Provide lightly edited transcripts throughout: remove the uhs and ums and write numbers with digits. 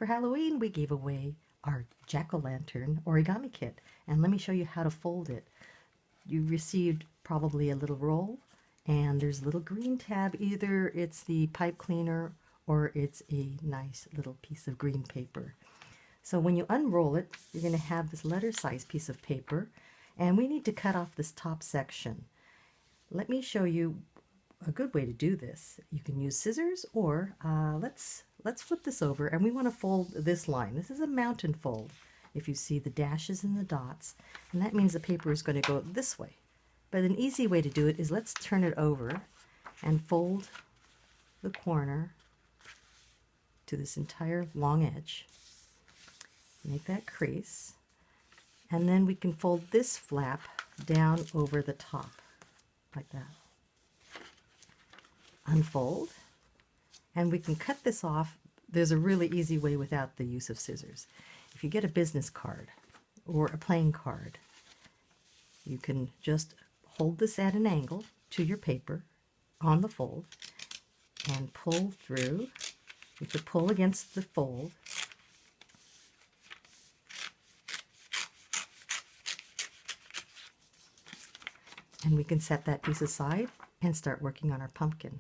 For Halloween, we gave away our Jack-o'-lantern origami kit, and let me show you how to fold it. You received probably a little roll, and there's a little green tab. Either it's the pipe cleaner or it's a nice little piece of green paper. So when you unroll it, you're going to have this letter-sized piece of paper, and we need to cut off this top section. Let me show you a good way to do this. You can use scissors, or let's flip this over, and we want to fold this line. This is a mountain fold. If you see the dashes and the dots, and that means the paper is going to go this way. But an easy way to do it is let's turn it over and fold the corner to this entire long edge. Make that crease, and then we can fold this flap down over the top like that. Unfold, and we can cut this off. There's a really easy way without the use of scissors. If you get a business card or a playing card, you can just hold this at an angle to your paper on the fold and pull through. You can pull against the fold. And we can set that piece aside and start working on our pumpkin.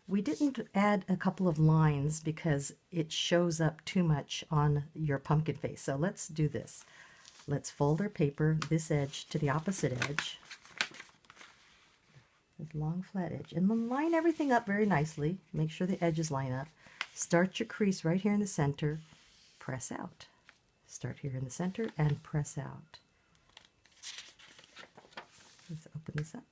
We didn't add a couple of lines because it shows up too much on your pumpkin face. So let's do this. Let's fold our paper, this edge to the opposite edge. This long flat edge. And then line everything up very nicely. Make sure the edges line up. Start your crease right here in the center. Press out. Start here in the center and press out. Let's open this up.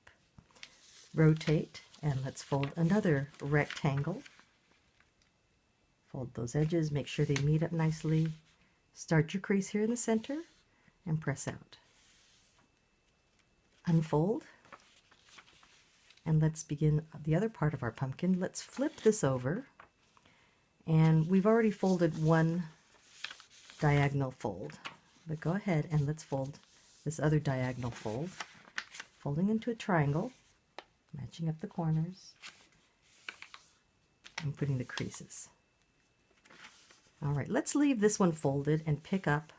Rotate, and let's fold another rectangle. Fold those edges, make sure they meet up nicely. Start your crease here in the center and press out. Unfold, and let's begin the other part of our pumpkin. Let's flip this over, and we've already folded one diagonal fold, but go ahead and let's fold this other diagonal fold, folding into a triangle, matching up the corners, and putting the creases. All right, let's leave this one folded and pick up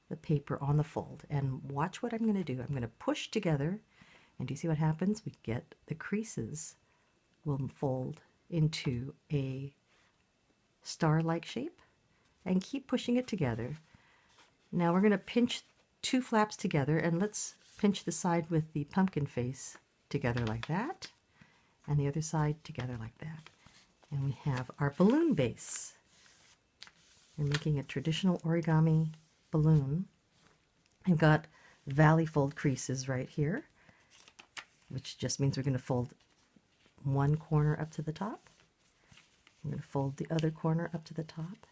the paper on the fold. And watch what I'm going to do. I'm going to push together, and do you see what happens? We get the creases will fold into a star-like shape, and keep pushing it together. Now we're going to pinch two flaps together, and let's pinch the side with the pumpkin face together like that, and the other side together like that. And we have our balloon base. We're making a traditional origami balloon. I've got valley fold creases right here, which just means we're going to fold one corner up to the top. I'm going to fold the other corner up to the top.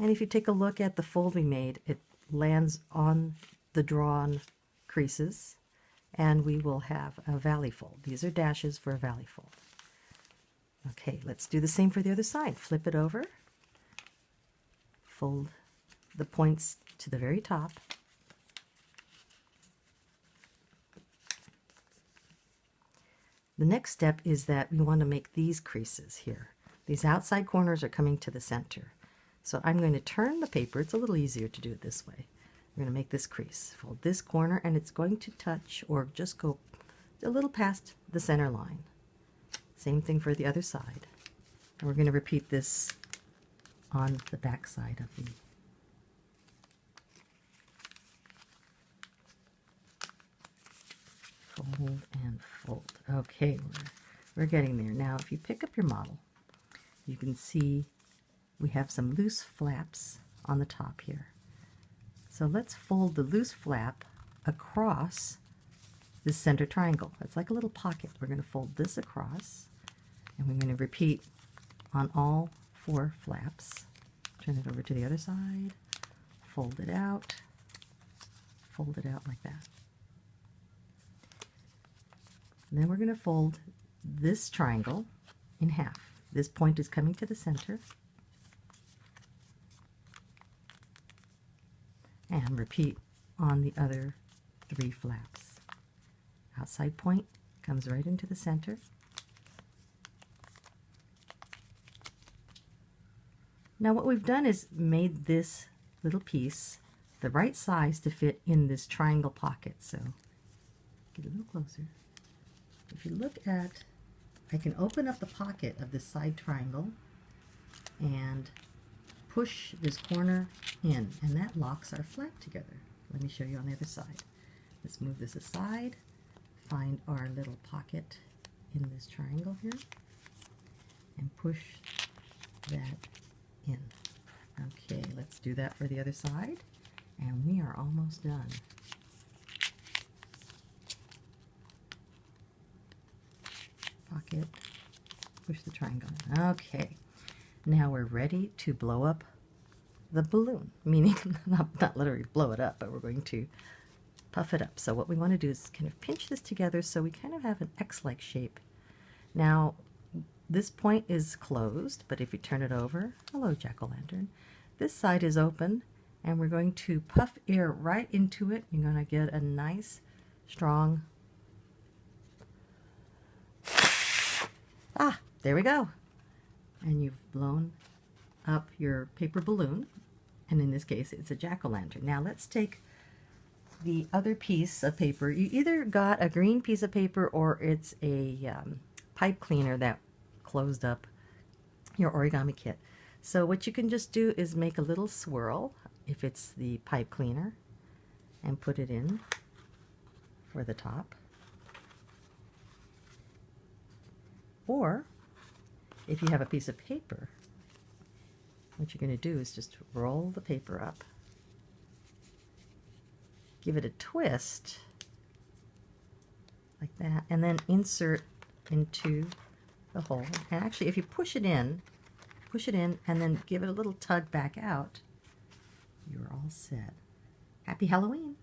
And if you take a look at the fold we made, it lands on the drawn creases, and we will have a valley fold. These are dashes for a valley fold. Okay, let's do the same for the other side. Flip it over, fold the points to the very top, the next step is that we want to make these creases here. These outside corners are coming to the center. So I'm going to turn the paper. It's a little easier to do it this way. We're going to make this crease. Fold this corner, and it's going to touch or just go a little past the center line. Same thing for the other side. And we're going to repeat this on the back side of the fold and fold. Okay, we're getting there. Now if you pick up your model, you can see we have some loose flaps on the top here. So let's fold the loose flap across this center triangle. It's like a little pocket. We're going to fold this across, and we're going to repeat on all four flaps. Turn it over to the other side, fold it out like that. And then we're going to fold this triangle in half. This point is coming to the center. And repeat on the other three flaps. Outside point comes right into the center. Now what we've done is made this little piece the right size to fit in this triangle pocket. So get a little closer. If you look at, I can open up the pocket of this side triangle and push this corner in, and that locks our flap together. Let me show you on the other side. Let's move this aside, find our little pocket in this triangle here, and push that in. Okay, let's do that for the other side, and we are almost done. Pocket, push the triangle in. Okay, now we're ready to blow up the balloon, meaning not literally blow it up, but we're going to puff it up. So what we want to do is kind of pinch this together so we kind of have an X-like shape. Now this point is closed, but if you turn it over, hello Jack-o'-lantern, this side is open, and we're going to puff air right into it. You're going to get a nice strong, there we go, and you've blown up your paper balloon, and in this case it's a jack-o'-lantern. Now let's take the other piece of paper. You either got a green piece of paper or it's a pipe cleaner that closed up your origami kit. So what you can just do is make a little swirl if it's the pipe cleaner and put it in for the top. Or if you have a piece of paper, what you're going to do is just roll the paper up, give it a twist like that, and then insert into the hole. And actually, if you push it in, and then give it a little tug back out, you're all set. Happy Halloween!